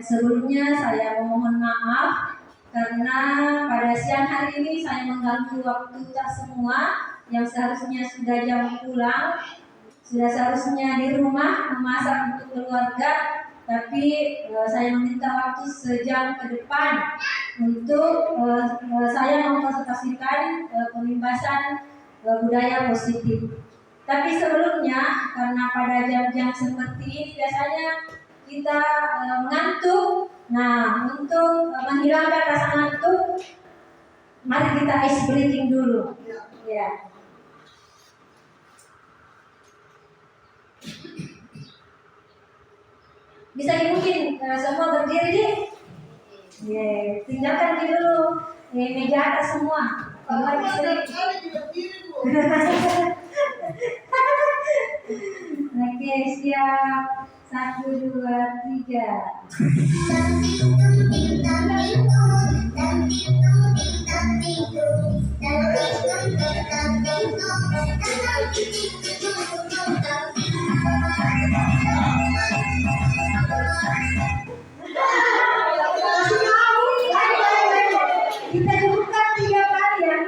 Sebelumnya saya memohon maaf karena pada siang hari ini saya mengganggu waktu kita semua yang seharusnya sudah jam pulang, sudah seharusnya di rumah memasak untuk keluarga, tapi saya meminta waktu sejam ke depan untuk saya mempresentasikan pelimbasan budaya positif. Tapi sebelumnya, karena pada jam-jam seperti ini biasanya kita mengantuk. Nah, untuk menghilangkan rasa ngantuk, mari kita ice breathing dulu. Ya. Bisa mungkin semua berdiri deh. Ya, tinggalkan dulu meja atas semua. Oke, siap. 1, 2, 3. Kita cukupkan 3 kali ya.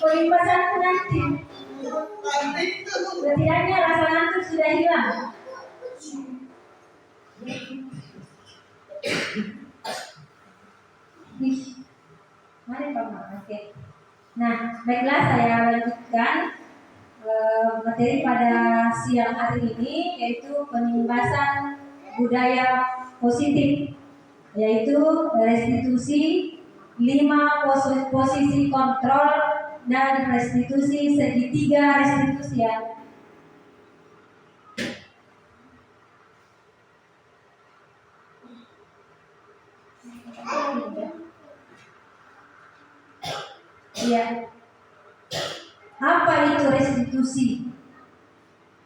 Pelimbasan nanti setidaknya rasa ngantuk sudah hilang. Mari Pak. Oke. Nah, baiklah saya lanjutkan materi pada siang hari ini, yaitu pelimbasan budaya positif, yaitu restitusi, 5 posisi kontrol dan restitusi segitiga restitusian. Ya. Apa itu restitusi?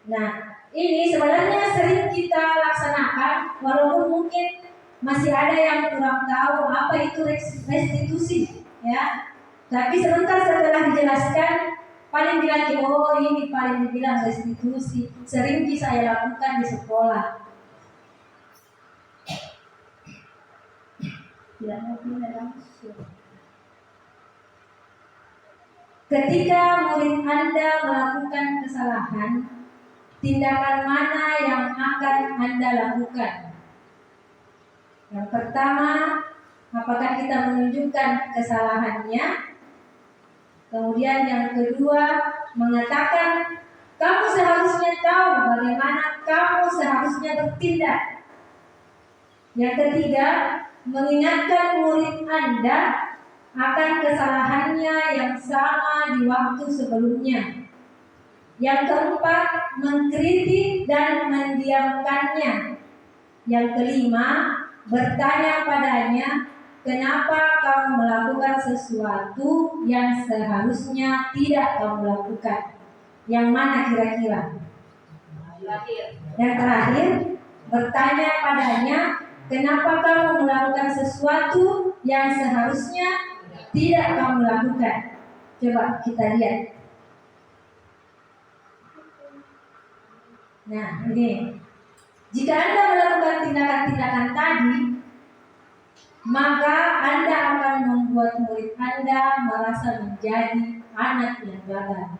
Nah, ini sebenarnya sering kita laksanakan, walaupun mungkin masih ada yang kurang tahu apa itu restitusi, ya. Tapi sebentar setelah dijelaskan, paling bilang oh ini paling dibilang restitusi. Sering saya lakukan di sekolah. Ketika murid Anda melakukan kesalahan, tindakan mana yang akan Anda lakukan? Yang pertama, apakah kita menunjukkan kesalahannya? Kemudian yang kedua, mengatakan kamu seharusnya tahu bagaimana kamu seharusnya bertindak. Yang ketiga, mengingatkan murid Anda akan kesalahannya yang sama di waktu sebelumnya. Yang keempat, mengkritik dan mendiamkannya. Yang kelima, bertanya padanya, kenapa kamu melakukan sesuatu yang seharusnya tidak kamu lakukan? Yang mana kira-kira? Yang terakhir, bertanya padanya, kenapa kamu melakukan sesuatu yang seharusnya tidak kamu lakukan? Coba kita lihat. Nah, ini. Jika Anda melakukan tindakan-tindakan tadi, maka Anda akan membuat murid Anda merasa menjadi anak yang gagal.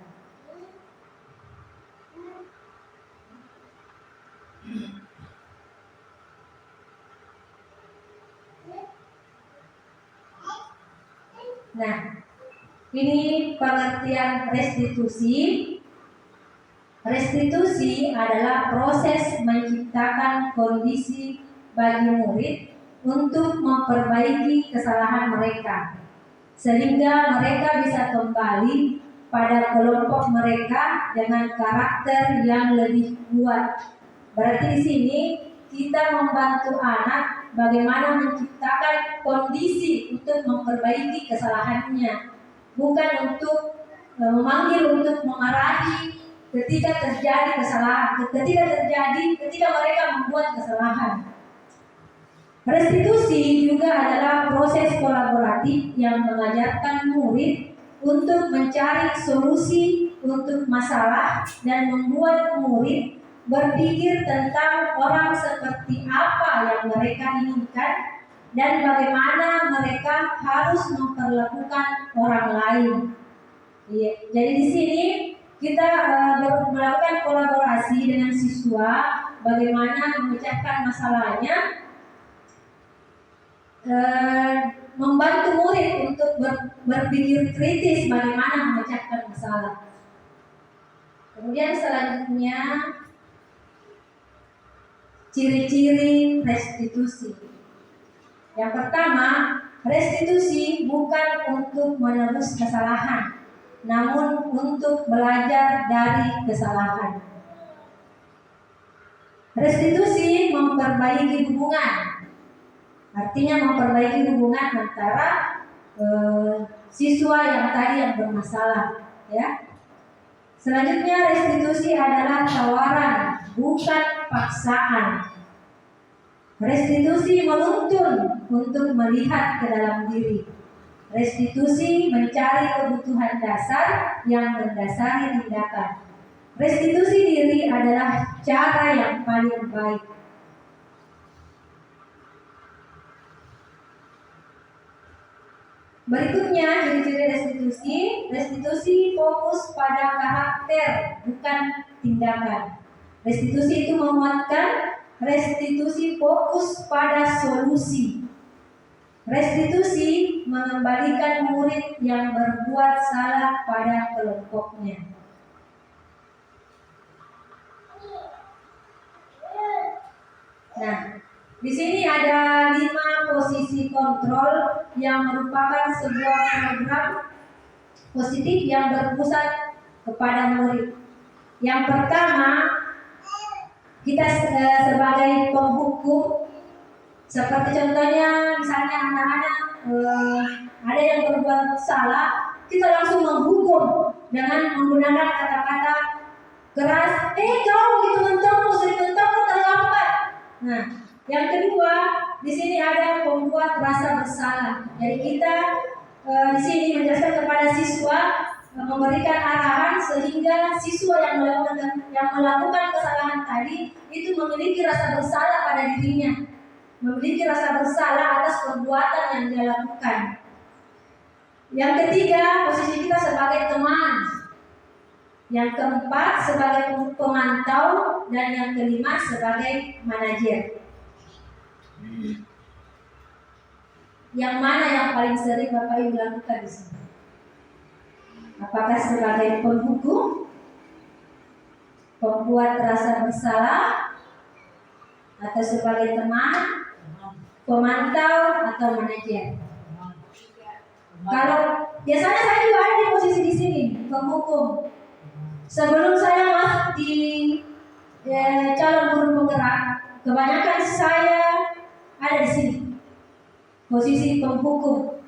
Nah, ini pengertian restitusi. Restitusi adalah proses menciptakan kondisi bagi murid untuk memperbaiki kesalahan mereka, sehingga mereka bisa kembali pada kelompok mereka dengan karakter yang lebih kuat. Berarti di sini kita membantu anak bagaimana menciptakan kondisi untuk memperbaiki kesalahannya, bukan untuk memanggil, untuk memarahi ketika terjadi kesalahan, ketika mereka membuat kesalahan. Restitusi juga adalah proses kolaboratif yang mengajarkan murid untuk mencari solusi untuk masalah dan membuat murid berpikir tentang orang seperti apa yang mereka inginkan dan bagaimana mereka harus memperlakukan orang lain. Jadi di sini kita melakukan kolaborasi dengan siswa, bagaimana memecahkan masalahnya, membantu murid untuk berpikir kritis bagaimana memecahkan masalah. Kemudian selanjutnya ciri-ciri restitusi. Yang pertama, restitusi bukan untuk menebus kesalahan, namun untuk belajar dari kesalahan. Restitusi memperbaiki hubungan, artinya memperbaiki hubungan antara siswa yang tadi yang bermasalah, ya. Selanjutnya restitusi adalah tawaran, bukan paksaan. Restitusi menuntun untuk melihat ke dalam diri. Restitusi mencari kebutuhan dasar yang mendasari tindakan. Restitusi diri adalah cara yang paling baik. Berikutnya ciri-ciri restitusi. Restitusi fokus pada karakter, bukan tindakan. Restitusi itu menguatkan. Restitusi fokus pada solusi. Restitusi mengembalikan murid yang berbuat salah pada kelompoknya. Nah, di sini ada 5 posisi kontrol yang merupakan sebuah program positif yang berpusat kepada murid. Yang pertama, kita sebagai penghukum, seperti contohnya misalnya anak-anak ada yang berbuat salah, kita langsung menghukum dengan menggunakan kata-kata keras. Kau gitu mentong, sering mentong, terlambat. Nah, yang kedua, di sini ada pembuat rasa bersalah. Jadi kita di sini menjelaskan kepada siswa, memberikan arahan sehingga siswa yang melakukan kesalahan tadi itu memiliki rasa bersalah pada dirinya, memiliki rasa bersalah atas perbuatan yang dia lakukan. Yang ketiga, posisi kita sebagai teman. Yang keempat, sebagai pemantau. Dan yang kelima, sebagai manajer. Yang mana yang paling sering Bapak Ibu lakukan di sini? Apakah sebagai penghukum, pembuat rasa bersalah, atau sebagai teman, pemantau, atau manajer? Kalau biasanya saya juga ada di posisi di sini, penghukum. Sebelum saya masuk di calon guru penggerak, kebanyakan saya ada di sini, posisi penghukum.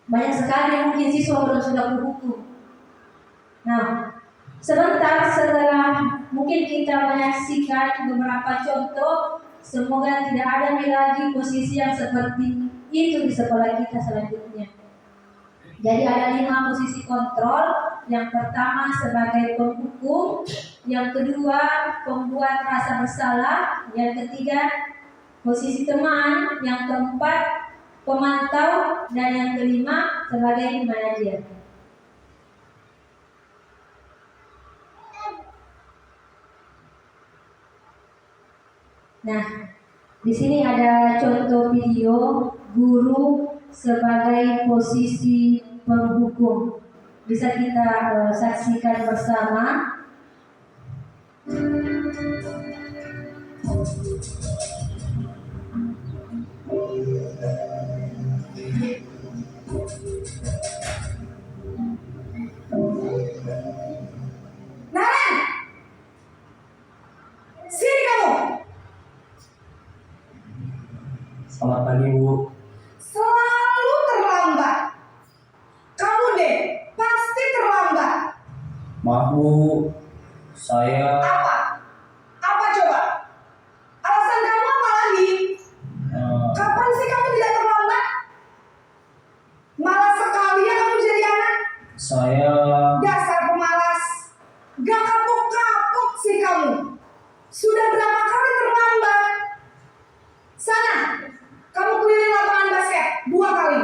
Banyak sekali mungkin siswa belum sudah berhukum. Nah, sebentar setelah mungkin kita menyaksikan beberapa contoh, semoga tidak ada lagi posisi yang seperti itu di sekolah kita selanjutnya. Jadi ada 5 posisi kontrol. Yang pertama sebagai penghukum, yang kedua pembuat rasa bersalah, yang ketiga posisi teman, yang keempat pemantau, dan yang kelima sebagai manajer. Nah, di sini ada contoh video guru sebagai posisi penghukum. Bisa kita saksikan bersama. Naren, sini kamu. Selamat pagi, Bu. Selalu terlambat. Kamu deh, pasti terlambat. Maaf, Bu. Saya Apa? Apa coba? Alasan kamu apa lagi? Kapan sih kamu tidak terlambat? Malas sekali ya kamu jadi anak. saya Dasar pemalas. Gak kapok-kapok sih kamu. Sudah berapa kali terlambat? Sana, kamu keliling lapangan basket 2 kali.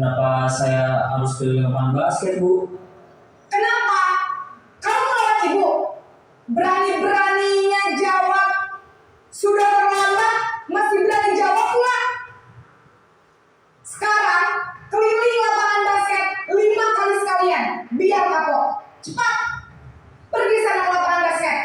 kenapa saya harus keliling lapangan basket, Bu? Kenapa? Kamu melawan ibu. Berani-beraninya jawab. Sudah terlambat, masih berani jawab pula. Sekarang, keliling lapangan basket 5 kali sekalian. Biar kapok. Cepat. Pergi sana ke lapangan basket.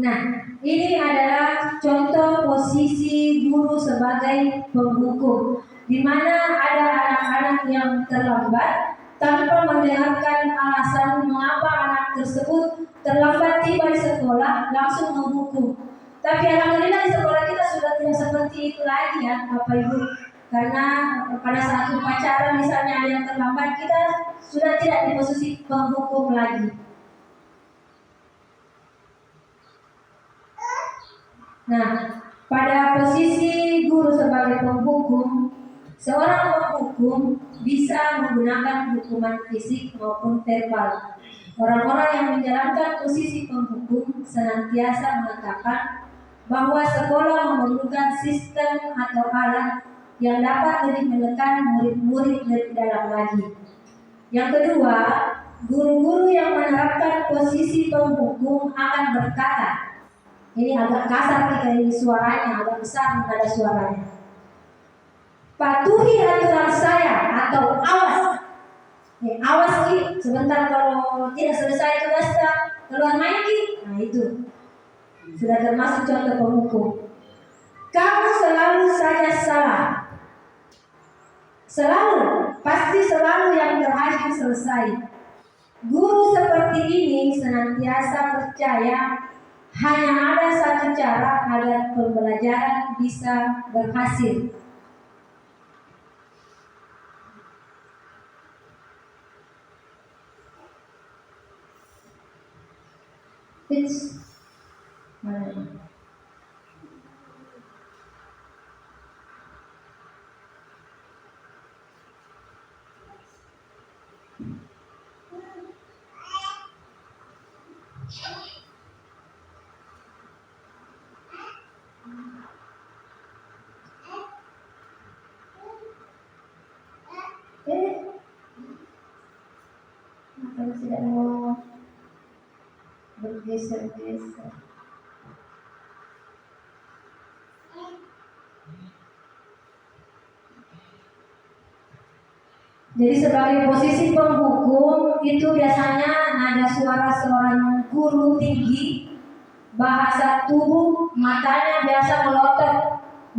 Nah, ini adalah contoh posisi guru sebagai penghukum, di mana ada anak-anak yang terlambat tanpa mendengarkan alasan mengapa anak tersebut terlambat tiba di sekolah, langsung menghukum. Tapi alhamdulillah di sekolah kita sudah tidak seperti itu lagi ya, Bapak Ibu. Karena pada saat upacara misalnya ada yang terlambat, kita sudah tidak di posisi penghukum lagi. Nah, pada posisi guru sebagai penghukum, seorang penghukum bisa menggunakan hukuman fisik maupun verbal. Orang-orang yang menjalankan posisi penghukum senantiasa mengatakan bahwa sekolah memerlukan sistem atau alat yang dapat lebih menekan murid-murid lebih dalam lagi. Yang kedua, guru-guru yang menerapkan posisi penghukum akan berkata, ini agak kasar kita ini suaranya, agak besar nada suaranya. Patuhi aturan saya atau awas. Awas Ki, sebentar kalau tidak selesai tugasnya keluar main Ki. Nah itu sudah termasuk contoh penghukum. Kamu selalu saja salah. Selalu, pasti selalu yang terakhir selesai. Guru seperti ini senantiasa percaya hanya ada satu cara agar pembelajaran bisa berhasil. Mana? Kalau tidak mau bergeser-geser. Jadi sebagai posisi penghukum itu biasanya nada suara seorang guru tinggi, bahasa tubuh, matanya biasa melotot.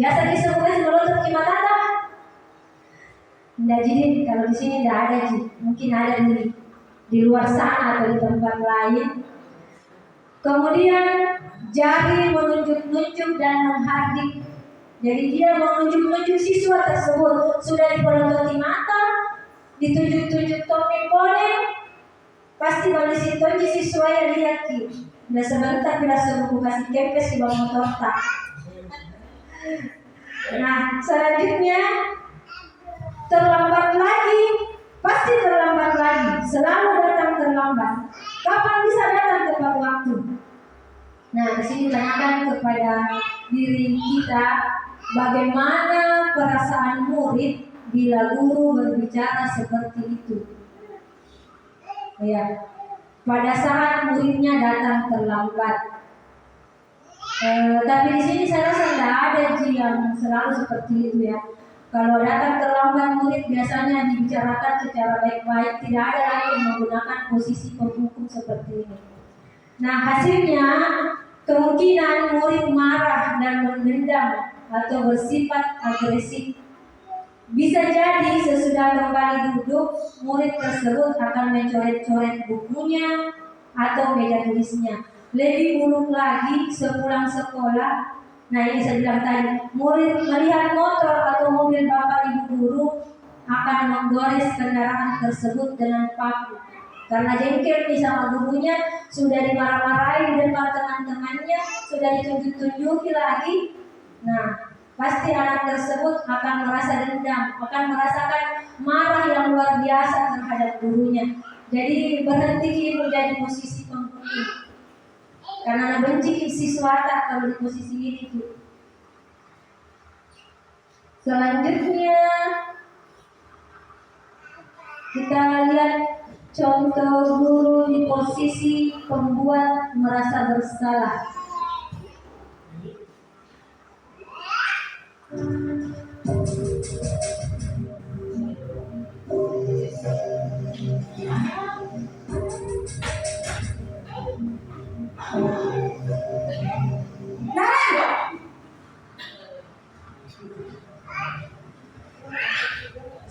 Biasa disebut melotot di mata tak? Tidak, jadi kalau di sini tidak ada sih, mungkin ada di luar sana atau di tempat lain. Kemudian jari menunjuk-nunjuk dan menghardik. Jadi dia menunjuk-nunjuk siswa tersebut, sudah dipelototi mata, ditunjuk-tunjuk topi pole, pasti balik situ siswa yang lihat ki. Nah sebentar bila suruh kasih kempes di bawah motor tak. Nah selanjutnya terlambat lagi, pasti terlambat lagi, selalu datang terlambat. Kapan bisa datang tepat waktu? Nah di sini tanyakan kepada diri kita, bagaimana perasaan murid bila guru berbicara seperti itu. Ya, pada saat muridnya datang terlambat. Tapi di sini saya rasa tidak ada yang selalu seperti itu ya. Kalau datang terlambat murid biasanya dibicarakan secara baik-baik, tidak ada lagi yang menggunakan posisi penghukum seperti ini. Nah, hasilnya kemungkinan murid marah dan mendendam atau bersifat agresif. Bisa jadi sesudah kembali duduk, murid tersebut akan mencoret-coret bukunya atau meja tulisnya. Lebih buruk lagi sepulang sekolah, nah ini saya bilang tadi, murid melihat motor atau mobil bapak ibu guru akan menggores kendaraan tersebut dengan paku. Karena jengkel nih sama gurunya, sudah dimarah-marahi di depan teman-temannya, sudah ditunjuk-tunjuki lagi. Nah, pasti anak tersebut akan merasa dendam, akan merasakan marah yang luar biasa terhadap gurunya. Jadi berhenti menjadi posisi penghukum. Karena benci siswa tak kalau di posisi ini tuh. Selanjutnya kita lihat contoh guru di posisi pembuat merasa bersalah.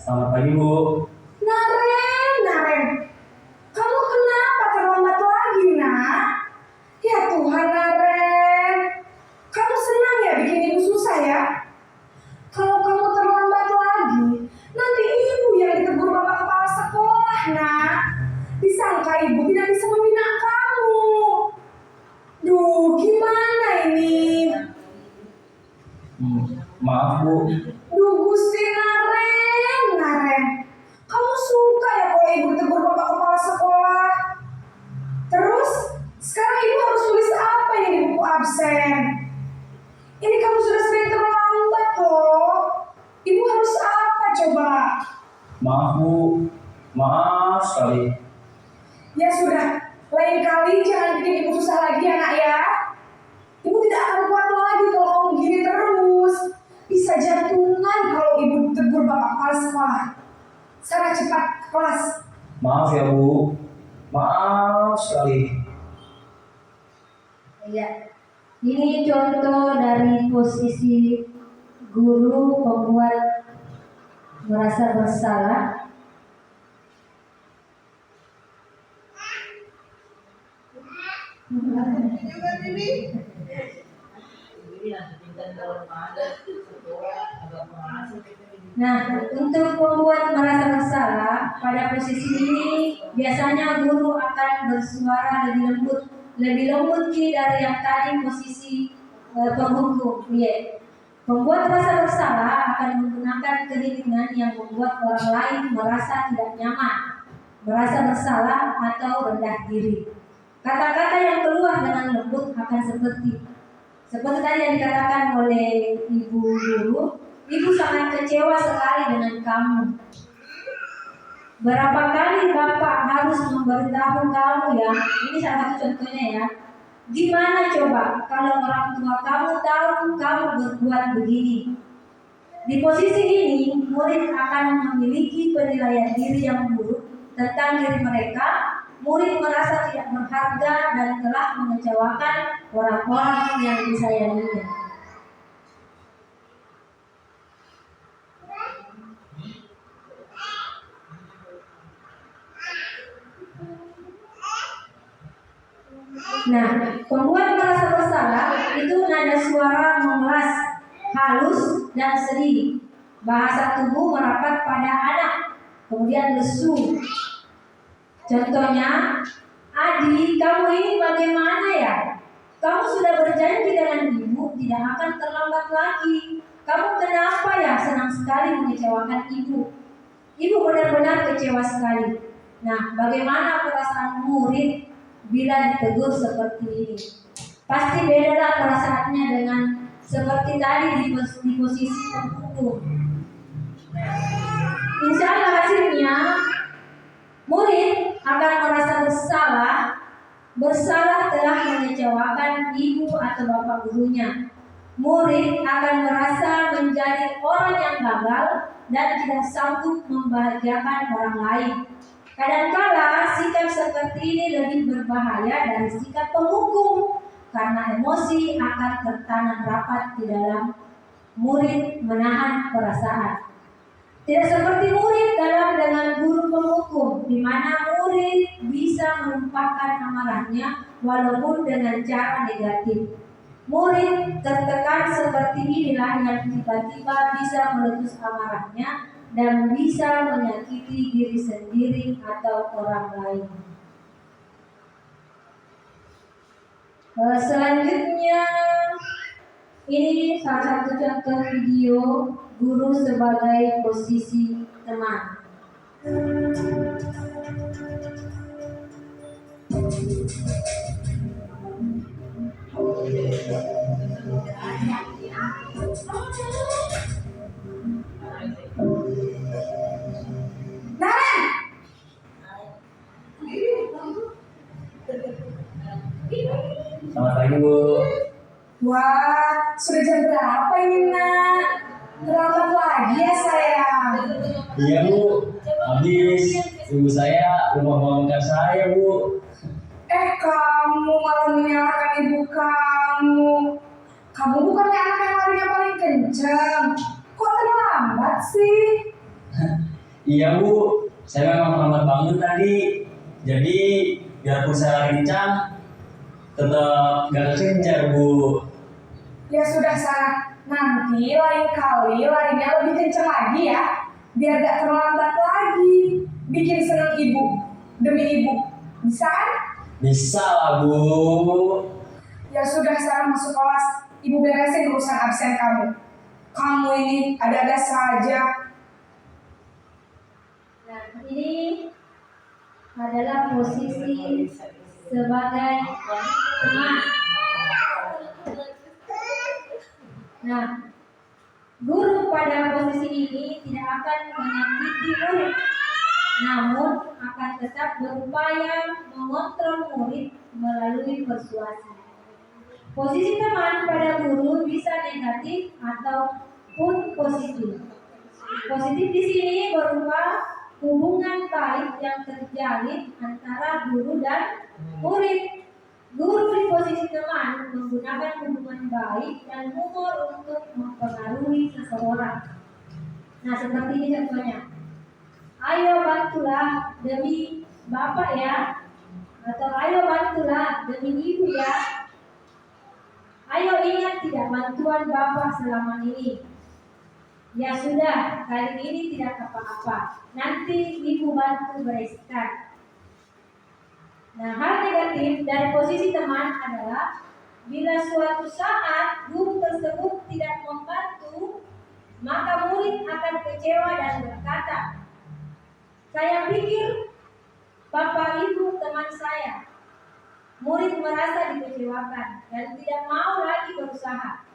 Selamat pagi, Bu. Naren, kamu kenapa terlambat lagi, nak? Ya Tuhan, Naren, kamu senang ya bikin ibu susah ya? Kalau kamu terlambat lagi, nanti ibu yang ditegur bapak kepala sekolah, nak. Disangka ibu tidak bisa membina kamu. Duh, gimana ini? Maaf, Bu. Duh, Gusti Naren, kamu suka ya kalau ibu tegur bapak kepala sekolah? Terus, sekarang ibu harus tulis apa ini di buku absen? Ini kamu sudah sering terlambat loh. Ibu harus apa coba? Maaf, Bu. Maaf sekali. Ya sudah, lain kali jangan bikin ibu susah lagi ya nak ya. Ibu tidak akan kuat lagi kalau kamu gini terus. Bisa jantungan kalau ibu tegur bapak kepala sekolah. Sana cepat ke kelas. Maaf ya, Bu. Maaf sekali. Ya, ini contoh dari posisi guru pembuat merasa bersalah. Nah, untuk pembuat merasa bersalah, pada posisi ini biasanya guru akan bersuara lebih lembut dari yang tadi posisi penghukum. Ya. Pembuat merasa bersalah akan menggunakan kehilangan yang membuat orang lain merasa tidak nyaman, merasa bersalah atau rendah diri. Kata-kata yang keluar dengan lembut akan seperti tadi yang dikatakan oleh ibu guru, ibu sangat kecewa sekali dengan kamu. Berapa kali bapak harus memberitahu kamu ya? Ini salah satu contohnya ya. Gimana coba kalau orang tua kamu tahu kamu berbuat begini? Di posisi ini, murid akan memiliki penilaian diri yang buruk tentang diri mereka. Murid merasa tidak berharga dan telah mengecewakan orang-orang yang disayanginya. Nah, pembuat merasa bersalah itu nada suara mengelas, halus dan sedih. Bahasa tubuh merapat pada anak, kemudian lesu. Contohnya, Adi, kamu ini bagaimana ya? Kamu sudah berjanji dengan ibu tidak akan terlambat lagi. Kamu kenapa ya senang sekali mengecewakan ibu? Ibu benar-benar kecewa sekali. Nah, bagaimana perasaan murid bila ditegur seperti ini? Pasti bedalah perasaannya dengan seperti tadi di posisi penghukum. Insya Allah hasilnya murid akan merasa bersalah telah mengecewakan ibu atau bapak gurunya. Murid akan merasa menjadi orang yang gagal dan tidak sanggup membahagiakan orang lain. Kadangkala sikap seperti ini lebih berbahaya dari sikap penghukum karena emosi akan tertanam rapat di dalam murid menahan perasaan. Tidak seperti murid dengan guru penghukum, di mana murid bisa menumpahkan amarahnya walaupun dengan cara negatif. Murid tertekan seperti inilah yang tiba-tiba bisa meletus amarahnya dan bisa menyakiti diri sendiri atau orang lain. Selanjutnya, ini salah satu contoh video guru sebagai posisi teman. Naren! Selamat pagi Bu. Wah, sudah jam berapa ini nak? Terlambat lagi ya sayang. Iya Bu, habis ibu saya rumah bangunkan saya Bu. Kamu malah menyalahkan ibu kamu. Kamu bukannya anak yang larinya paling kencang. Kok terlambat sih? Iya Bu, saya memang terlambat bangun tadi. Jadi biarpun saya lari kencang, tetap gak kejar Bu. Ya sudah sana. Nanti lain kali larinya lebih kencang lagi ya. Biar gak terlambat lagi. Bikin senang ibu. Demi ibu. Bisa kan? Bisa lah Bu. Ya sudah sekarang masuk kelas. Ibu beresin urusan absen kamu. Kamu ini ada-ada saja. Nah, ini adalah posisi sebagai teman. Nah, guru pada posisi ini tidak akan menyakiti murid, namun akan tetap berupaya mengontrol murid melalui persuasi. Posisi teman pada guru bisa negatif ataupun positif. Positif di sini berupa hubungan baik yang terjalin antara guru dan murid. Guru di posisi teman menggunakan hubungan baik dan humor untuk mempengaruhi seseorang. Nah, seperti ini contohnya. Ayo bantulah demi bapak ya, atau ayo bantulah demi ibu ya. Ayo ingat tidak bantuan bapak selama ini. Ya sudah, kali ini tidak apa-apa. Nanti ibu bantu bereskan. Nah, hal negatif dari posisi teman adalah bila suatu saat guru tersebut tidak membantu, maka murid akan kecewa dan berkata, "Saya pikir bapak ibu teman saya." Murid merasa dikecewakan dan tidak mau lagi berusaha.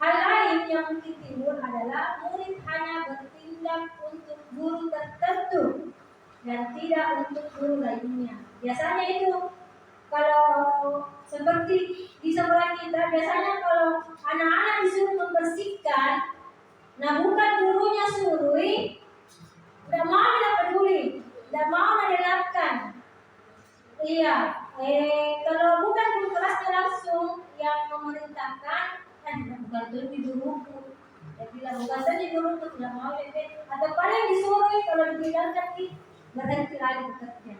Hal lain yang mungkin timbul adalah murid hanya bertindak untuk guru tertentu dan tidak untuk guru lainnya. Biasanya itu kalau seperti di sekolah kita, biasanya kalau anak-anak disuruh membersihkan, nah bukan gurunya suruh, tidak mau tidak peduli, tidak mau dilakukan. Iya, kalau bukan guru kelasnya langsung yang memerintahkan, bukan tuh di guruku. Ya bilang bukan saja guruku tidak mau atau paling disuruh kalau dibilangkan berhenti lagi bekerja.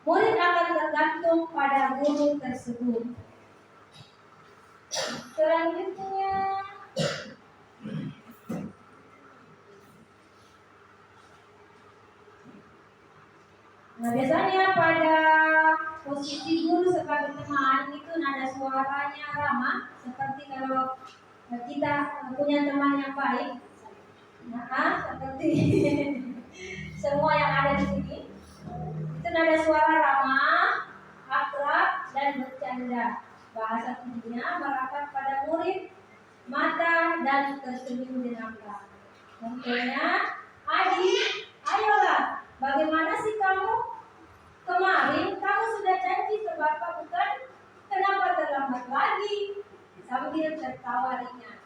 Murid akan tergantung pada guru tersebut. Selanjutnya, nah biasanya pada posisi guru sebagai teman itu nada suaranya ramah, seperti kalau kita punya teman yang baik. Nah, seperti semua yang ada di sini. Itu nada suara ramah, akrab, dan bercanda. Bahasa tubuhnya merapat pada murid, mata dan tersenyum di nampak. Contohnya, adik, ayolah, bagaimana sih kamu? Kemarin kamu sudah janji ke Bapak bukan? Kenapa terlambat lagi? Sambil tertawa ringan.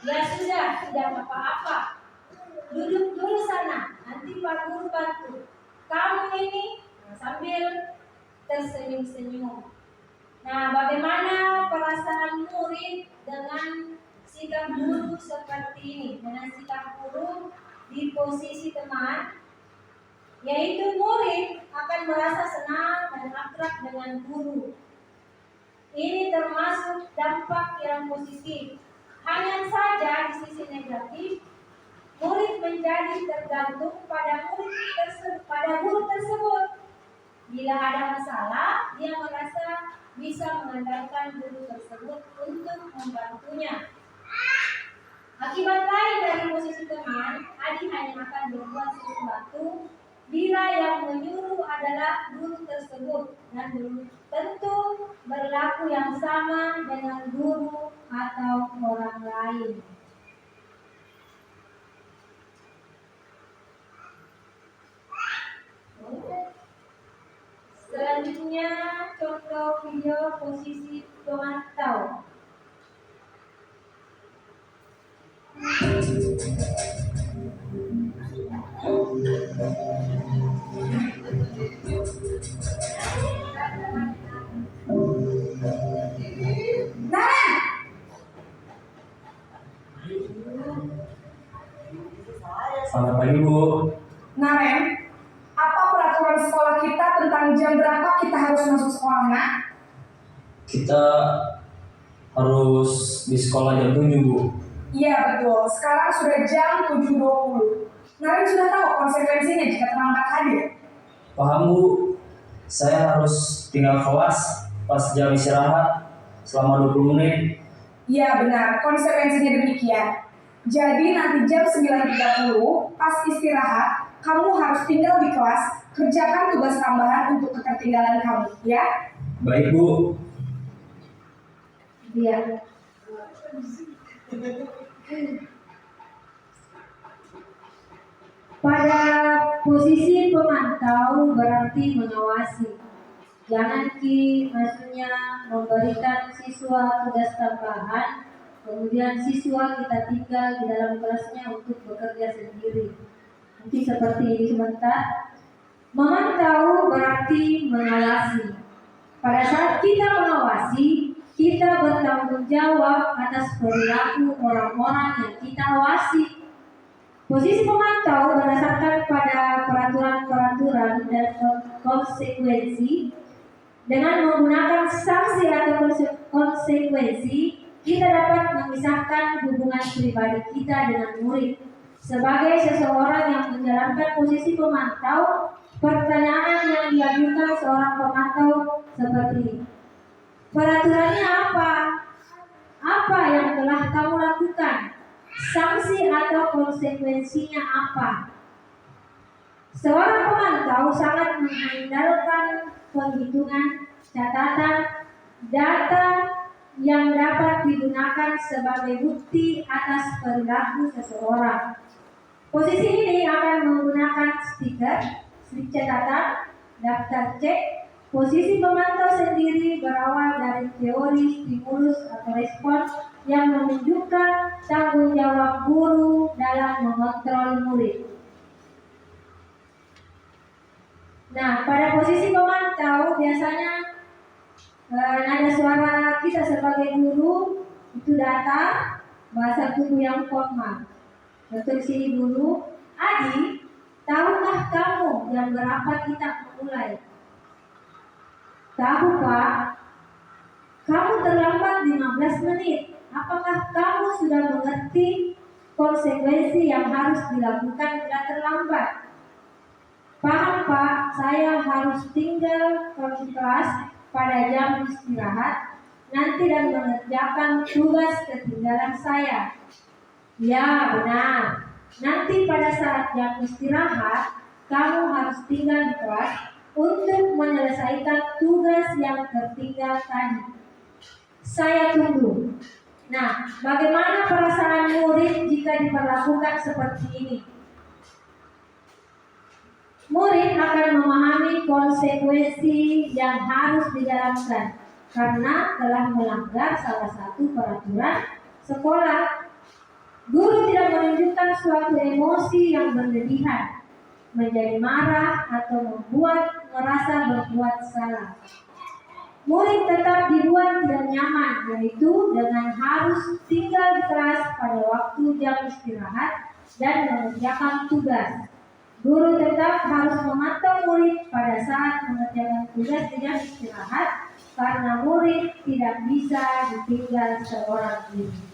Ya sudah, tidak apa-apa. Duduk dulu sana, nanti Pak Guru bantu. Kamu ini sambil tersenyum-senyum. Nah, bagaimana perasaan murid dengan sikap guru seperti ini? Dengan sikap guru di posisi teman, yaitu murid akan merasa senang dan akrab dengan guru. Ini termasuk dampak yang positif. Hanya saja di sisi negatif, murid menjadi tergantung pada guru tersebut. Bila ada masalah, dia merasa bisa mengandalkan guru tersebut untuk membantunya. Akibat lain dari posisi teman, adik hanya akan berbuat sesuatu bila yang menyuruh adalah guru tersebut dan belum tentu berlaku yang sama dengan guru atau orang lain. Selanjutnya contoh video posisi pemantau. Selamat pagi Bu. Nah, Ren, apa peraturan sekolah kita tentang jam berapa kita harus masuk sekolah, Nak? Kita harus di sekolah jam 7 Bu. Iya, betul. Sekarang sudah jam 7.20. Naren sudah tahu konsekuensinya jika terlambat hadir. Paham Bu, saya harus tinggal kelas pas jam istirahat selama 20 menit. Iya, benar. Konsekuensinya demikian. Jadi nanti jam 9.30 pas istirahat, kamu harus tinggal di kelas, kerjakan tugas tambahan untuk ketertinggalan kamu, ya? Baik Bu. Dia pada posisi pemantau berarti mengawasi. Jangan maksudnya memberikan siswa tugas tambahan, kemudian siswa kita tinggal di dalam kelasnya untuk bekerja sendiri. Nanti seperti ini sebentar. Memantau berarti mengawasi. Pada saat kita mengawasi, kita bertanggung jawab atas perilaku orang-orang yang kita awasi. Posisi pemantau berdasarkan pada peraturan-peraturan dan konsekuensi. Dengan menggunakan sanksi atau konsekuensi, kita dapat memisahkan hubungan pribadi kita dengan murid. Sebagai seseorang yang menjalankan posisi pemantau, pertanyaan yang diajukan seorang pemantau seperti ini. Peraturannya apa? Apa yang telah kamu lakukan? Sanksi atau konsekuensinya apa? Seorang pemantau sangat mengandalkan penghitungan, catatan, data yang dapat digunakan sebagai bukti atas perilaku seseorang. Posisi ini akan menggunakan stiker, slip catatan, daftar cek. Posisi pemantau sendiri berawal dari teori stimulus atau respons yang menunjukkan tanggung jawab guru dalam mengontrol murid. Nah, pada posisi pemantau biasanya ada suara kita sebagai guru, itu data, bahasa tubuh yang formal. Contoh di sini guru, Adi, tahukah kamu jam berapa kita mulai? Tahu Pak, kamu terlambat 15 menit. Apakah kamu sudah mengerti konsekuensi yang harus dilakukan bila terlambat? Paham Pak, saya harus tinggal di kelas pada jam istirahat nanti dan mengerjakan tugas ketinggalan saya. Ya benar, nanti pada saat jam istirahat kamu harus tinggal di kelas untuk menyelesaikan tugas yang tertinggal tadi. Saya tunggu. Nah, bagaimana perasaan murid jika diperlakukan seperti ini? Murid akan memahami konsekuensi yang harus dijalankan karena telah melanggar salah satu peraturan sekolah. Guru tidak menunjukkan suatu emosi yang berlebihan, menjadi marah atau membuat merasa berbuat salah. Murid tetap dibuat tidak nyaman, yaitu dengan harus tinggal di kelas pada waktu jam istirahat dan mengerjakan tugas. Guru tetap harus memantau murid pada saat mengerjakan tugas di jam istirahat karena murid tidak bisa ditinggal seorang diri.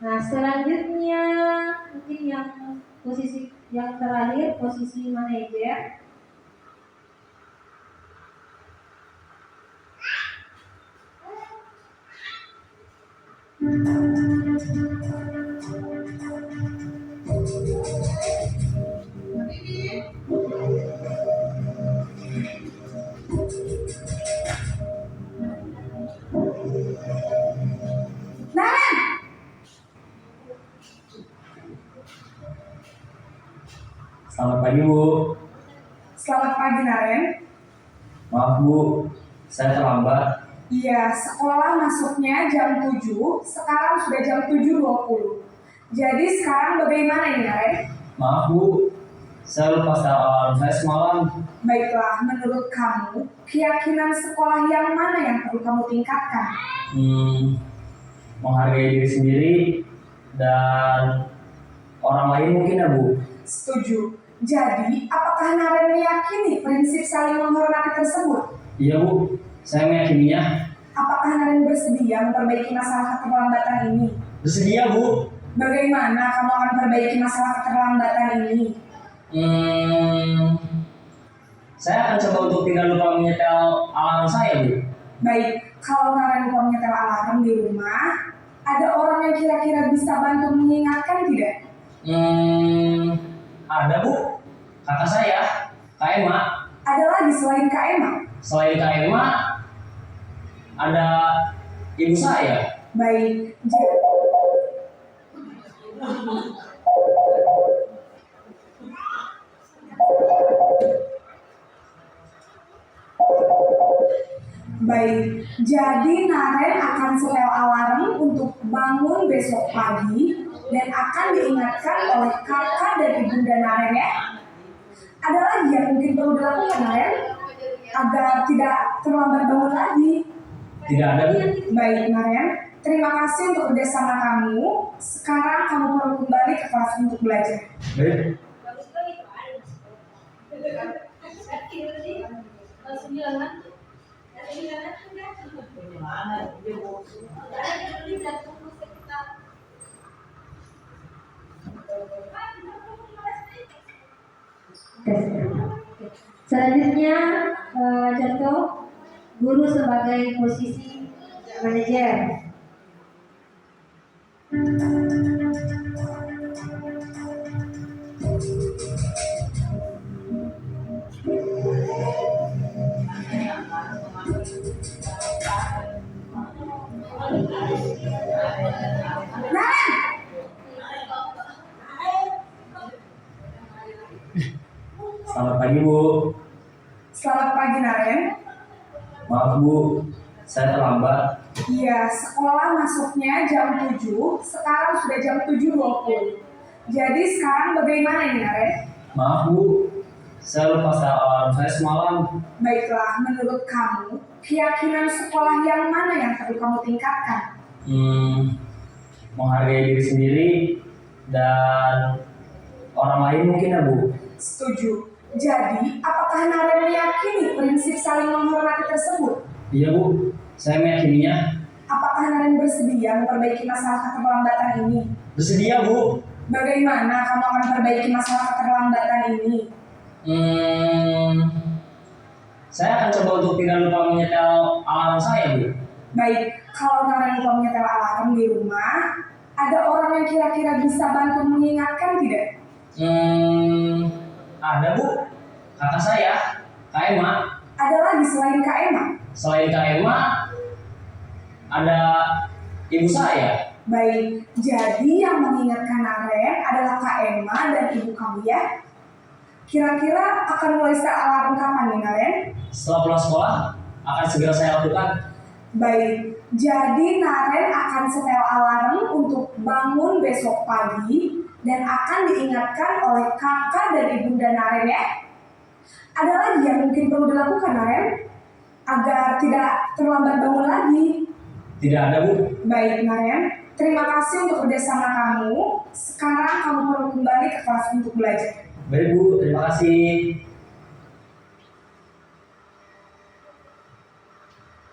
Nah, selanjutnya mungkin yang posisi yang terakhir, posisi manajer. Naren, Selamat pagi Bu. selamat pagi Naren. Maaf Bu, saya terlambat. Iya, sekolah masuknya jam 7, sekarang sudah jam 7.20. Jadi sekarang bagaimana ini Naren? Maaf Bu, saya lupa start alarm saya semalam. Baiklah, menurut kamu, keyakinan sekolah yang mana yang perlu kamu tingkatkan? Menghargai diri sendiri dan orang lain mungkin ya Bu. Setuju. Jadi, apakah Naren meyakini prinsip saling menghormati tersebut? Iya Bu, saya meyakininya. Apakah Naren bersedia memperbaiki masalah keterlambatan ini? Bersedia Bu. Bagaimana kamu akan perbaiki masalah keterlambatan ini? Saya akan coba untuk tidak lupa menyetel alarm saya Bu. Baik, kalau Naren lupa menyetel alarm di rumah, ada orang yang kira-kira bisa bantu mengingatkan tidak? Ada Bu, kakak saya, Kak Emma. Ada lagi selain Kak Emma? Selain Kak Emma, ada ibu saya. Baik, baik, jadi Naren akan setel alarm untuk bangun besok pagi dan akan diingatkan oleh kakak dan ibunda Naren ya. Ada lagi yang mungkin perlu dilakukan Naren agar tidak terlambat bangun lagi. Tidak ada Bu. Baik Naren, terima kasih untuk kerjasama kamu. Sekarang kamu perlu kembali ke kelas untuk belajar. Baik. Selanjutnya contoh guru sebagai posisi manajer. Naren, Selamat pagi Bu. selamat pagi Naren. Maaf Bu, saya terlambat. Iya, sekolah masuknya jam 7, sekarang sudah jam 7.20. Jadi sekarang bagaimana ini Naren? Maaf Bu, saya lupa start alarm saya semalam. Baiklah, menurut kamu, keyakinan sekolah yang mana yang perlu kamu tingkatkan? Menghargai diri sendiri dan orang lain mungkin ya Bu. Setuju. Jadi, apakah Naren meyakini prinsip saling menghormati tersebut? Iya Bu, saya meyakininya. Apakah Naren bersedia memperbaiki masalah keterlambatan ini? Bersedia Bu. Bagaimana kamu akan perbaiki masalah keterlambatan ini? Saya akan coba untuk tidak lupa menyetel alarm saya Bu. Baik, kalau Naren lupa menyetel alarm di rumah, ada orang yang kira-kira bisa bantu mengingatkan tidak? Ada Bu, kakak saya, Kak Emma. Ada lagi selain Kak Emma? Selain Kak Emma, ada ibu saya. Baik, jadi yang mengingatkan Naren adalah Kak Emma dan ibu kamu ya. Kira-kira akan mulai set alarm kapan nih Naren? Setelah pulang sekolah, akan segera saya lakukan. Baik, jadi Naren akan setel alarm untuk bangun besok pagi dan akan diingatkan oleh kakak dan ibunda Naren ya. Ada lagi yang mungkin perlu dilakukan Naren agar tidak terlambat bangun lagi? Tidak ada, Bu. Baik Naren, terima kasih untuk kerjasama kamu. Sekarang kamu perlu kembali ke kelas untuk belajar. Baik, Bu. Terima kasih.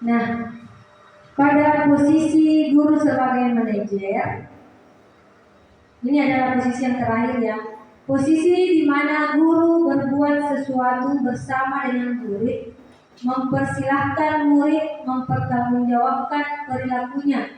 Nah, pada posisi guru sebagai manajer, ini adalah posisi yang terakhir ya. Posisi di mana guru berbuat sesuatu bersama dengan murid, mempersilahkan murid mempertanggungjawabkan perilakunya,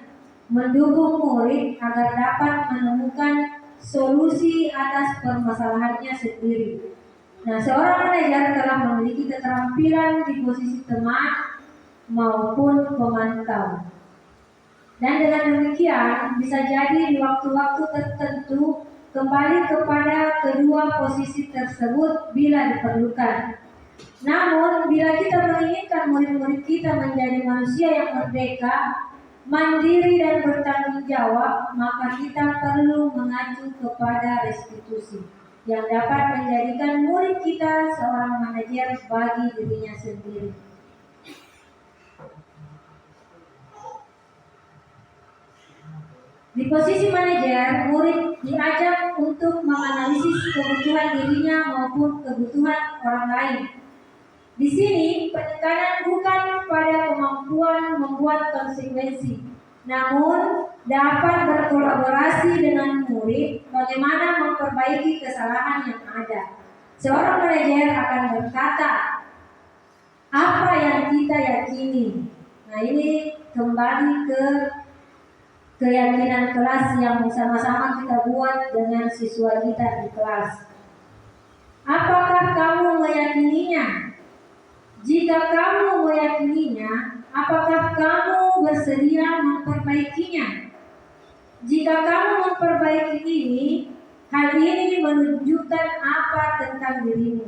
mendukung murid agar dapat menemukan solusi atas permasalahannya sendiri. Nah, seorang manajer telah memiliki keterampilan di posisi teman maupun pemantau. Dan dengan demikian bisa jadi di waktu-waktu tertentu kembali kepada kedua posisi tersebut bila diperlukan. Namun bila kita menginginkan murid-murid kita menjadi manusia yang merdeka, mandiri dan bertanggung jawab, maka kita perlu mengacu kepada restitusi yang dapat menjadikan murid kita seorang manajer bagi dirinya sendiri. Di posisi manajer, murid diajak untuk menganalisis kebutuhan dirinya maupun kebutuhan orang lain. Di sini penekanan bukan pada kemampuan membuat konsekuensi, namun dapat berkolaborasi dengan murid bagaimana memperbaiki kesalahan yang ada. Seorang manajer akan berkata, apa yang kita yakini. Nah, ini kembali ke keyakinan kelas yang sama-sama kita buat dengan siswa kita di kelas. Apakah kamu meyakininya? Jika kamu meyakininya, apakah kamu bersedia memperbaikinya? Jika kamu memperbaiki ini, hal ini menunjukkan apa tentang dirimu?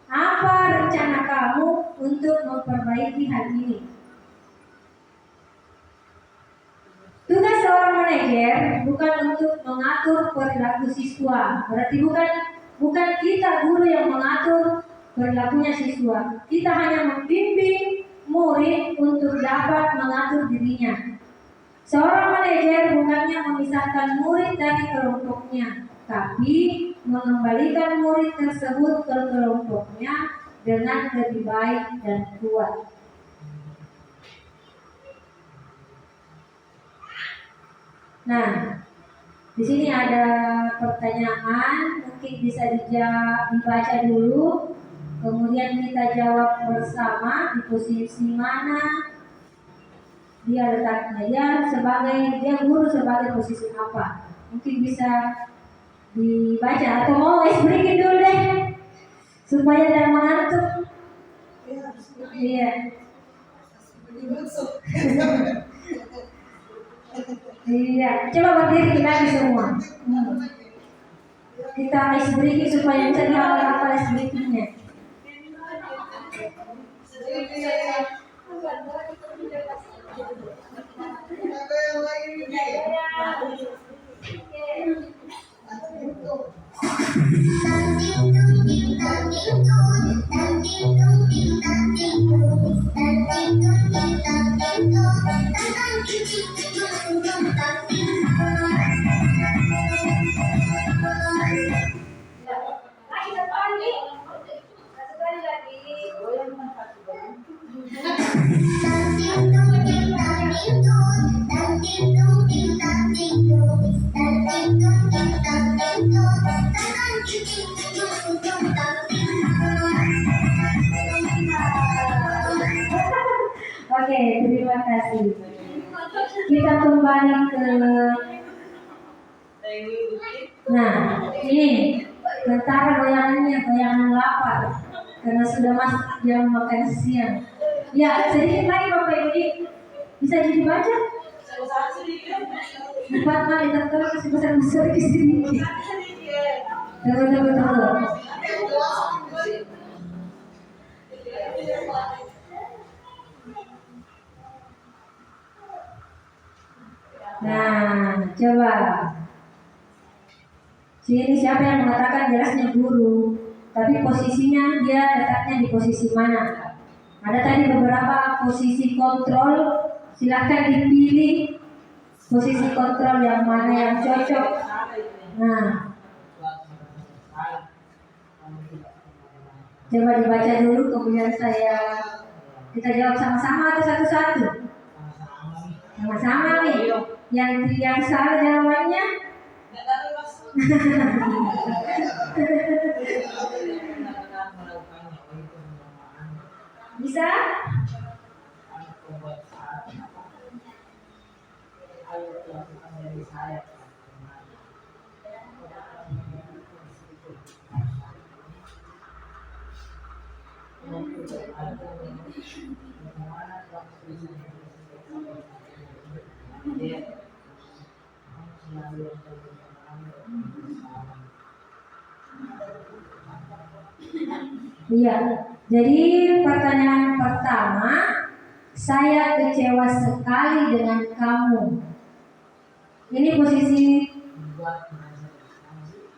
Apa rencana kamu untuk memperbaiki hal ini? Tugas seorang manajer bukan untuk mengatur perilaku siswa. Berarti bukan kita guru yang mengatur perilakunya siswa. Kita hanya membimbing murid untuk dapat mengatur dirinya. Seorang manajer bukannya memisahkan murid dari kelompoknya, tapi mengembalikan murid tersebut ke kelompoknya dengan lebih baik dan kuat. Nah, di sini ada pertanyaan, mungkin bisa dibaca dulu, kemudian kita jawab bersama di posisi mana dia letaknya. Dia guru sebagai posisi apa? Mungkin bisa dibaca atau mau breaking dulu deh, supaya tidak mengantuk. Iya. Iya, coba berdiri lagi semua. Kita ice breaking supaya bisa dihafal ice breakingnya. Oke, terima kasih. Kita kembali ke ini tentara goyangannya, goyangan lapar. karena sudah masuk jam makan siang. Ya, sedikit lagi Bapak Ibu, bisa dibaca? Empat kali terus masih besar ke sini. Tunggu. Nah, coba. Sini siapa yang mengatakan jelasnya guru, tapi posisinya dia letaknya di posisi mana? Ada tadi beberapa posisi kontrol, silahkan dipilih posisi kontrol yang mana yang cocok. Nah, coba dibaca dulu, kemudian kita jawab sama-sama atau satu-satu? Sama-sama nih. Yang salah jawabannya? Bisa? Iya. Jadi pertanyaan pertama, saya kecewa sekali dengan kamu. Ini posisi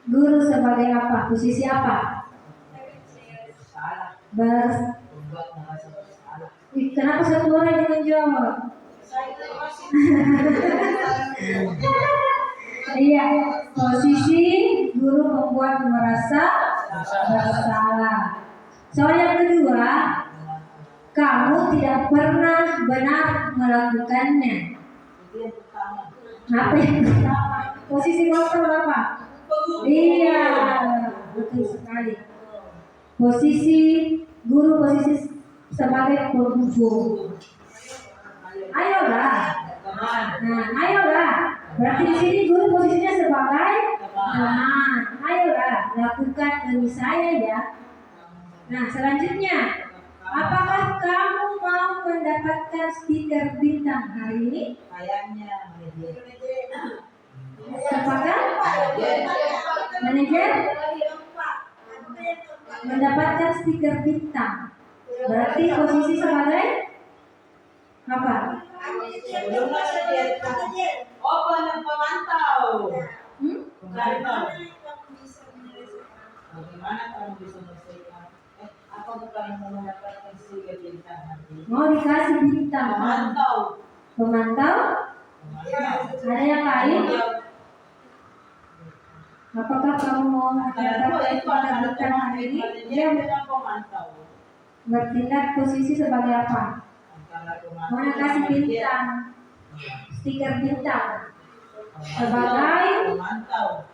guru sebagai apa? Posisi apa? Kenapa satu orang yang menjawab? Iya, posisi guru membuat merasa bersalah. Soal yang kedua, kamu tidak pernah benar melakukannya. Apa yang pertama? Posisi kontrol apa? Iya, betul sekali. Posisi guru posisi sebagai penghubung. Ayolah. Nah, ayolah. Berarti di sini guru posisinya sebagai teman. Ayolah, lakukan demi saya ya. Nah, selanjutnya, apakah kamu mau mendapatkan stiker bintang hari ini? Apakah manajer mendapatkan stiker bintang? Berarti posisi sebagai apa? Pemantau. Bagaimana kamu bisa menyelesaikan? Apa bukan mendapatkan stiker bintang nanti? Mau dikasih bintang? Pemantau. Pemantau? Ada yang lain? Apakah kamu mau mendapatkan stiker bintang hari ini? Dia dengan pemantau. bertindak posisi sebagai apa? Mau kasih bintang, stiker bintang sebagai pemantau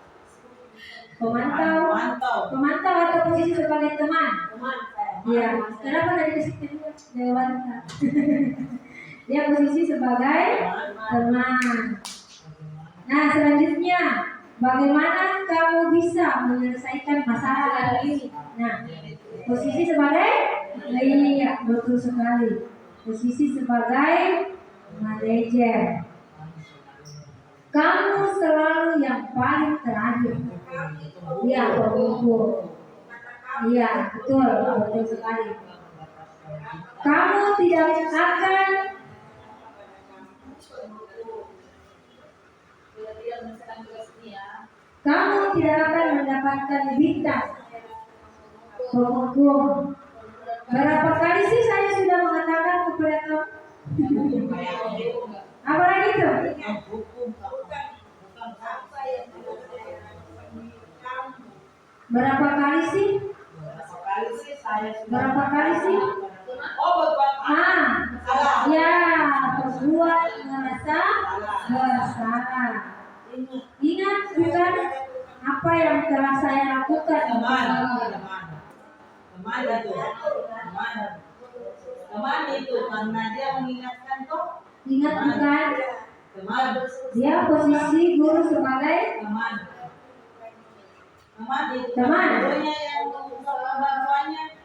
atau posisi sebagai teman? Iya. Kenapa dari dikasih jawaban? Dia posisi sebagai teman. Nah, selanjutnya, bagaimana kamu bisa menyelesaikan masalah hari ini? Nah, posisi sebagai iya, betul sekali. Posisi sebagai manajer. Kamu selalu yang paling terakhir. Iya, betul. Iya, betul sekali. Kamu tidak akan mendapatkan bintang penghukum. Berapa kali sih saya sudah mengatakan kepada kamu? Apa lagi tuh? Berapa kali sih? Berapa kali sih? Ya, berbuat merasa bersalah. Ingat bukan apa yang telah saya lakukan. Teman itu karena dia mengingatkan kok. Ingat bukan? Teman. Dia posisi guru sebagai Teman itu. Teman. Gurunya yang mengusaha bantuannya.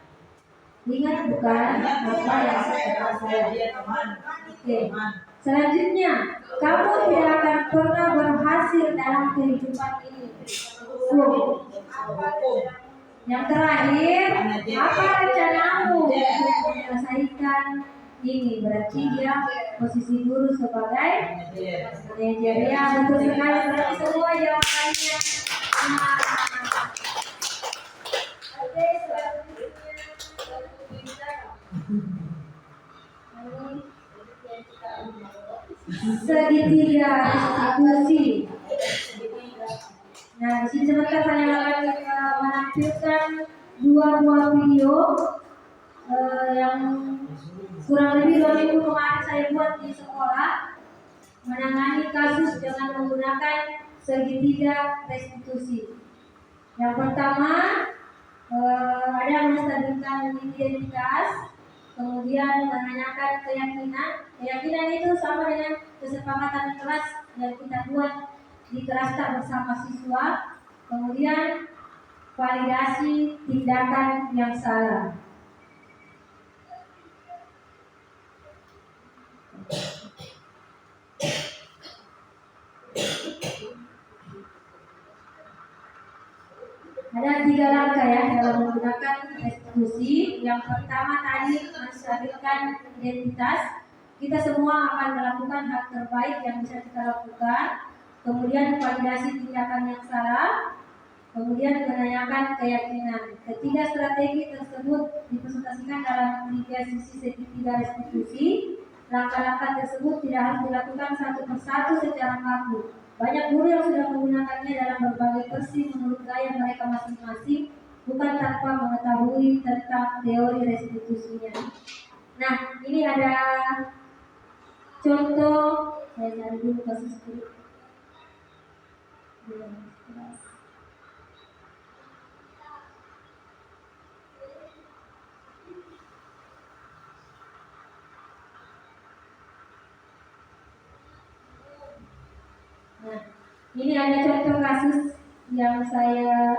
Ingat bukan apa yang saya dia teman. Oke. Selanjutnya, kamu tidak akan pernah berhasil dalam kehidupan ini. Yang terakhir, apa rencanamu untuk menyelesaikan ini? Berarti dia posisi guru sebagai manajer. Ya, betul sekali. Berarti semua jawabannya. Nah, oke, segitiga institusi. Nah, di sini sebentar saya akan menampilkan dua buah video yang kurang lebih 2 minggu kemarin saya buat di sekolah menangani kasus dengan menggunakan segitiga restitusi. Yang pertama ada menstabilkan identitas, kemudian menanyakan keyakinan. Keyakinan itu sama dengan kesepakatan kelas yang kita buat di kelas tak bersama siswa. Kemudian validasi tindakan yang salah. Ada 3 langkah ya dalam menggunakan restitusi. Yang pertama tadi menstabilkan identitas. Kita semua akan melakukan hal terbaik yang bisa kita lakukan. Kemudian validasi tindakan yang salah. Kemudian menanyakan keyakinan. Ketiga strategi tersebut dipresentasikan dalam 3 sisi segitiga restitusi. Langkah-langkah tersebut tidak harus dilakukan satu persatu secara kaku. Banyak guru yang sudah menggunakannya dalam berbagai versi menurut gaya mereka masing-masing, bukan tanpa mengetahui tentang teori restitusinya. Nah, ini ada contoh. Saya cari dulu kasus dulu. Nah, ini ada contoh kasus yang saya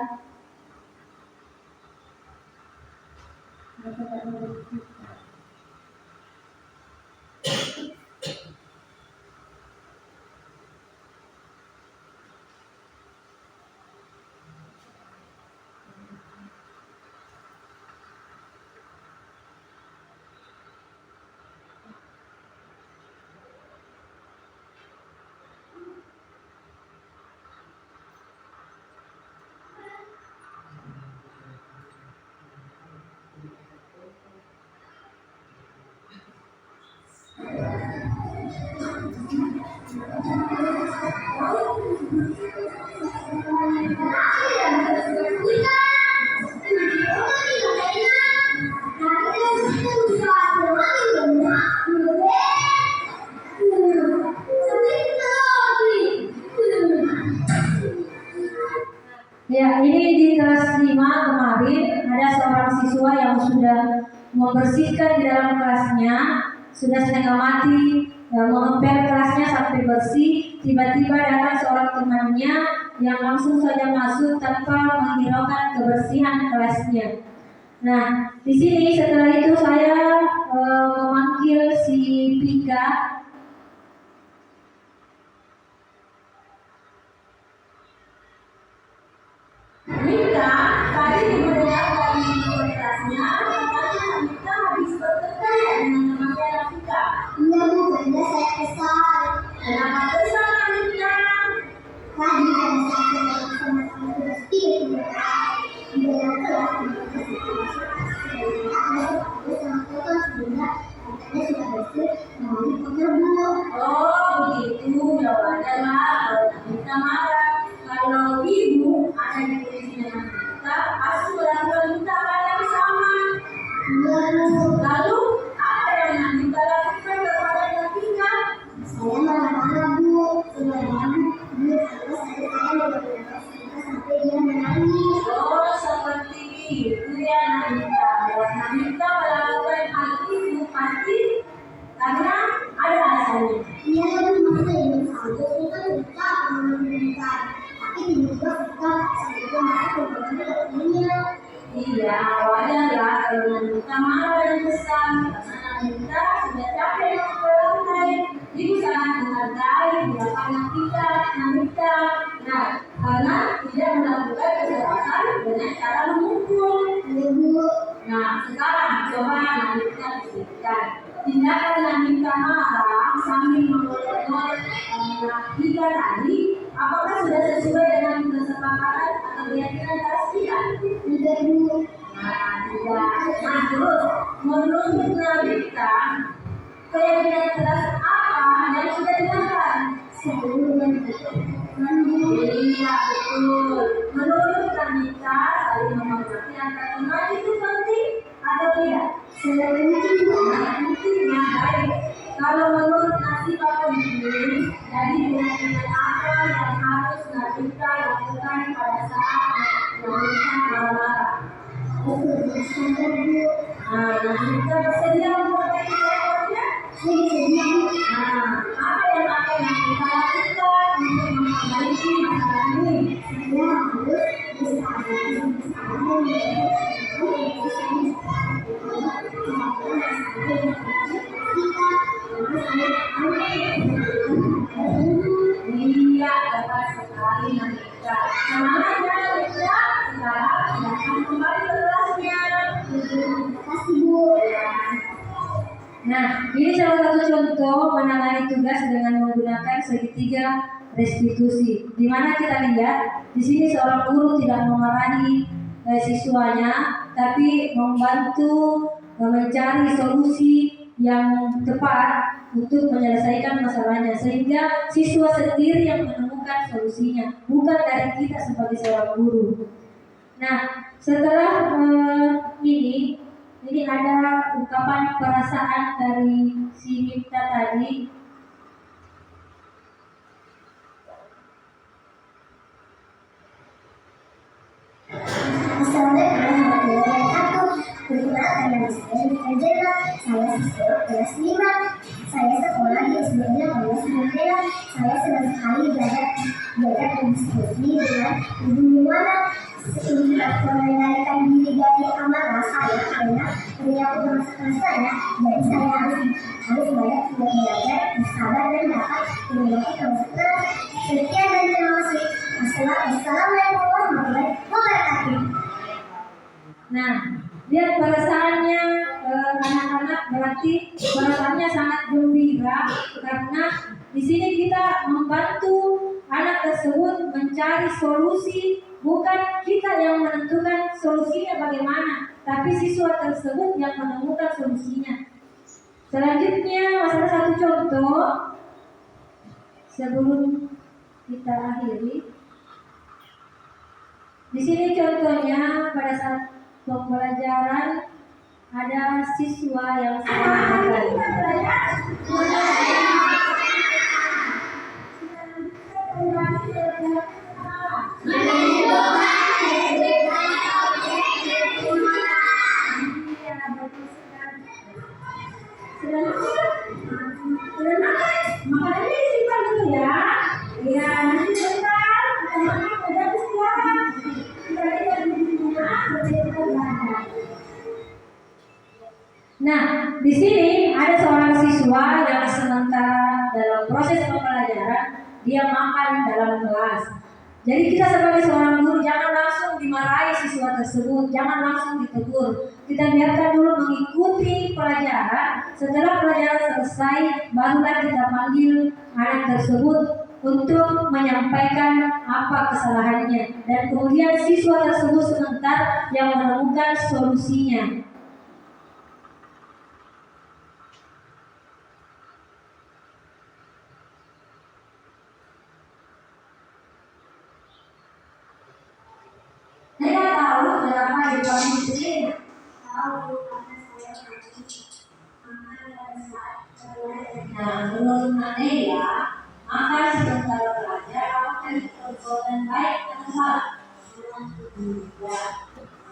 ya, ini di kelas 5 kemarin ada seorang siswa yang sudah membersihkan di dalam kelasnya, sudah setengah mati, mengepel kelasnya sampai bersih. Tiba-tiba datang seorang temannya yang langsung saja masuk tanpa menghiraukan kebersihan kelasnya. Nah, di sini setelah itu saya memanggil si Pika. Pika tadi mendengar dari komunitasnya, katanya kita habis bertengkar dengan temannya Pika. Iya Bu, karena saya kesal. Kenapa kesal Pika? Tadi kan saya sama-sama bersih di dalam kelas. Sama foto sehingga katanya sudah bersih, mau foto Bu. Oh begitu, jawabannya lah. Kita marah. Kalau ibu ada di posisi dengan kita, pasti melakukan kita hal yang sama. Lalu apa yang nanti kita lakukan kepada Pika? Saya marah-marah Bu. Anita marah dan kesal karena Anita sudah capek naik ke lantai. Ibu sangat menghargai tindakan Anita. Nah, karena tidak melakukan kekerasan dengan cara memukul. Nah, sekarang coba Anita pikirkan. Tindakan Anita marah sambil mengolok-olok Anita tadi, apakah sudah sesuai dengan kesepakatan atau keyakinan tidak? Tidak, Bu. Nah, tidak. Nah, terus menurut Anita, keyakinan keras apa yang sudah dilakukan? Iya, betul. Menurut Anita, saling menghormati antar teman itu penting atau tidak? Pentingnya baik. Kalau menurut nasib pemimpin, jadi dengan apa yang harus Anita lakukan pada saat Anita marah-marah? Nah, Anita bersedia memperbaiki rekornya? Nah, apa yang akan Anita lakukan untuk memperbaiki masalah ini? Iya, tepat sekali Anita. Semangat ya Anita. Sekarang silakan kembali ke kelasnya. Nah, ini salah satu contoh menangani tugas dengan menggunakan segitiga restitusi. Di mana kita lihat di sini seorang guru tidak memarahi siswanya, tapi membantu mencari solusi yang tepat untuk menyelesaikan masalahnya, sehingga siswa sendiri yang menemukan solusinya, bukan dari kita sebagai seorang guru. Nah, setelah ini ada ungkapan perasaan dari si Mifta tadi. Assalamualaikum warahmatullahi wabarakatuh. Perkenalkan nama saya Fajera. Saya siswa kelas 5. Saya sekolah di SD Negeri Sumedera. Saya senang sekali belajar berdiskusi dengan Ibu Lumana. Untuk mengendalikan diri dari amarah saya karena perilaku memaksakan saya, jadi saya harus banyak belajar, bersabar dan dapat memiliki kemampuan. Sekian dan terima kasih. Assalamualaikum warahmatullahi wabarakatuh. Nah, lihat perasaannya anak-anak, berarti perasaannya sangat gembira karena di sini kita membantu anak tersebut mencari solusi. Bukan kita yang menentukan solusinya bagaimana, tapi siswa tersebut yang menemukan solusinya. Selanjutnya, salah satu contoh sebelum kita akhiri. Di sini contohnya pada saat pembelajaran ada siswa yang sedang makanya disimpan dulu ya. Ya, nanti sebentar kita makan udah siap. Kita lihat di rumah. Nah, di sini ada seorang siswa yang sementara dalam proses pembelajaran dia makan dalam kelas. Jadi kita sebagai seorang guru jangan langsung dimarahi siswa tersebut, jangan langsung ditegur. Kita biarkan dulu mengikuti pelajaran. Setelah pelajaran selesai, barulah kita panggil anak tersebut untuk menyampaikan apa kesalahannya. Dan kemudian siswa tersebut sebentar yang menemukan solusinya. Saya tahu kenapa dipanggil sini. Tahu karena saya makan pada saat Nah, menurut Nadia, makan sebentar belajar apakah itu perbuatan baik atau salah? Ya,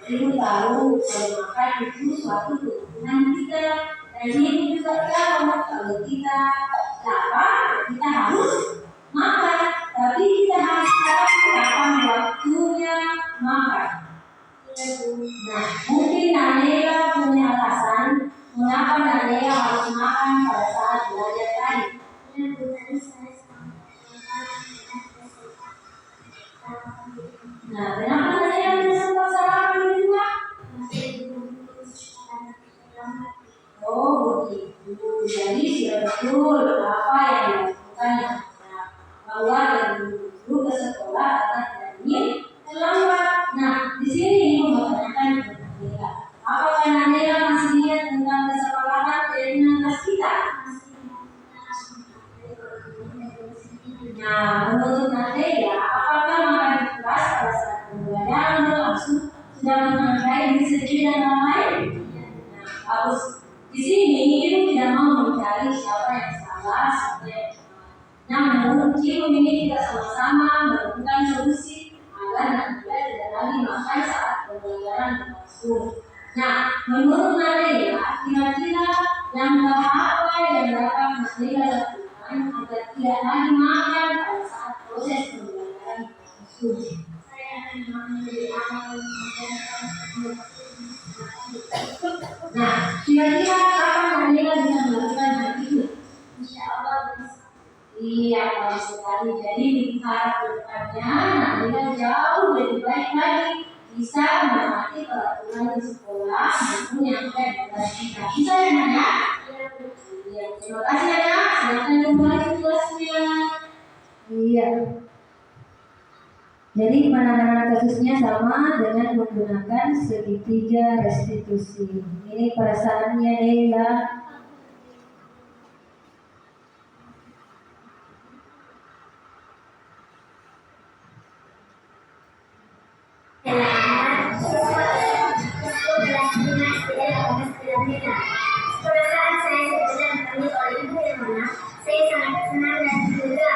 ibu tahu kalau makan itu suatu kebutuhan kita, dan ibu juga tahu kalau kita lapar kita harus makan, tapi kita harus tahu kapan waktunya makan. Nah, mungkin Nadia punya alasan Nah, kenapa saya tidak sempat sarapan di rumah? Oh begitu, jadi sudah betul apa yang dilakukan anak bahwa dari dulu ke sekolah karena tidak ingin terlambat. Nah, di sini ibu mempertanyakan kepada Nadira, apakah Nadira masih ingat tentang kesepakatan keinginan kelas kita? Nah, menurut Nadira, apakah makan di kelas pada saat pembelajaran berlangsung sudah menghargai diri sendiri dan orang lain? Nah, bagus. Di sini ibu tidak mau mencari siapa yang salah, siapa yang benar. Nah, menurut ibu ini kita sama-sama menemukan solusi agar Nadira tidak lagi makan saat pembelajaran berlangsung. Nah, menurut Nadira, kira-kira langkah apa yang dapat Nadira lakukan agar tidak lagi makan pada saat proses pembelajaran berlangsung? Saya akan mengambil amal Nah, kira-kira kapan Nadira bisa melakukan hal itu? Insya Allah bisa. Iya, bagus sekali. Jadi berharap ke depannya Nadira jauh lebih baik lagi bisa menaati peraturan di sekolah maupun yang ada di kelas kita. Bisa ya, Nak? Iya. Terima kasih ya, Nak. Silakan kembali ke kelasnya. Iya. Jadi penanganan kasusnya sama dengan menggunakan segitiga restitusi. Ini perasaannya Nela. Perasaan saya sebenarnya dipenuhi oleh ibu yang mana saya sangat senang dan juga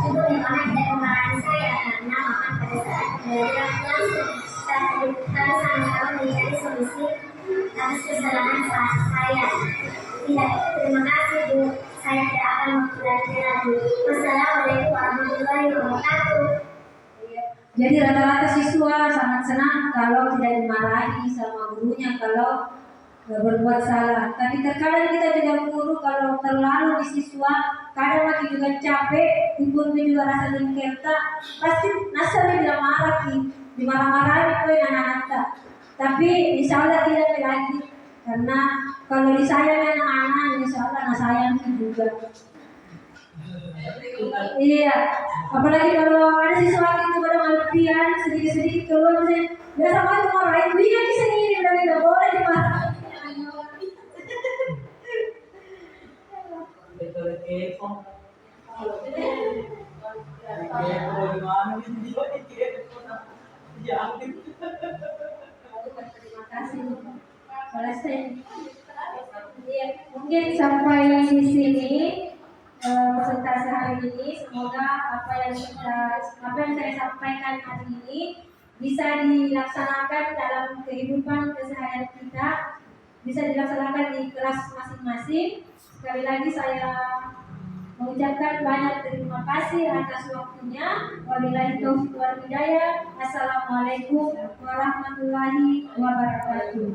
ibu yang mana tidak memarahi saya karena makan pada saat belajar langsung. Tapi sama-sama mencari solusi atas kesalahan saya. Tidak, terima kasih Bu. Saya tidak akan mengulangi lagi. Wassalamualaikum warahmatullahi wabarakatuh. Jadi rata-rata siswa sangat senang kalau tidak dimarahi sama gurunya kalau berbuat salah. Tapi terkadang kita juga guru kalau terlalu di siswa, kadang lagi juga capek, ibu juga rasa lingkerta, pasti nasalnya bila marah dimarah-marahin itu anak-anak. Tapi insya Allah tidak lagi, karena kalau disayang anak-anak, insya Allah anak sayang juga. Iya, apalagi kalau ada siswa itu pada malepian sedikit-sedikit keluar misalnya, biasa banget marahin, dia bisa ini udah tidak boleh dimarahin. Terima kasih. Selesai. Iya, mungkin sampai di sini presentasi hari ini. Semoga apa yang saya sampaikan hari ini bisa dilaksanakan dalam kehidupan keseharian kita, bisa dilaksanakan di kelas masing-masing. Sekali lagi saya mengucapkan banyak terima kasih atas waktunya. Wabillahi taufiq wal hidayah. Assalamualaikum warahmatullahi wabarakatuh.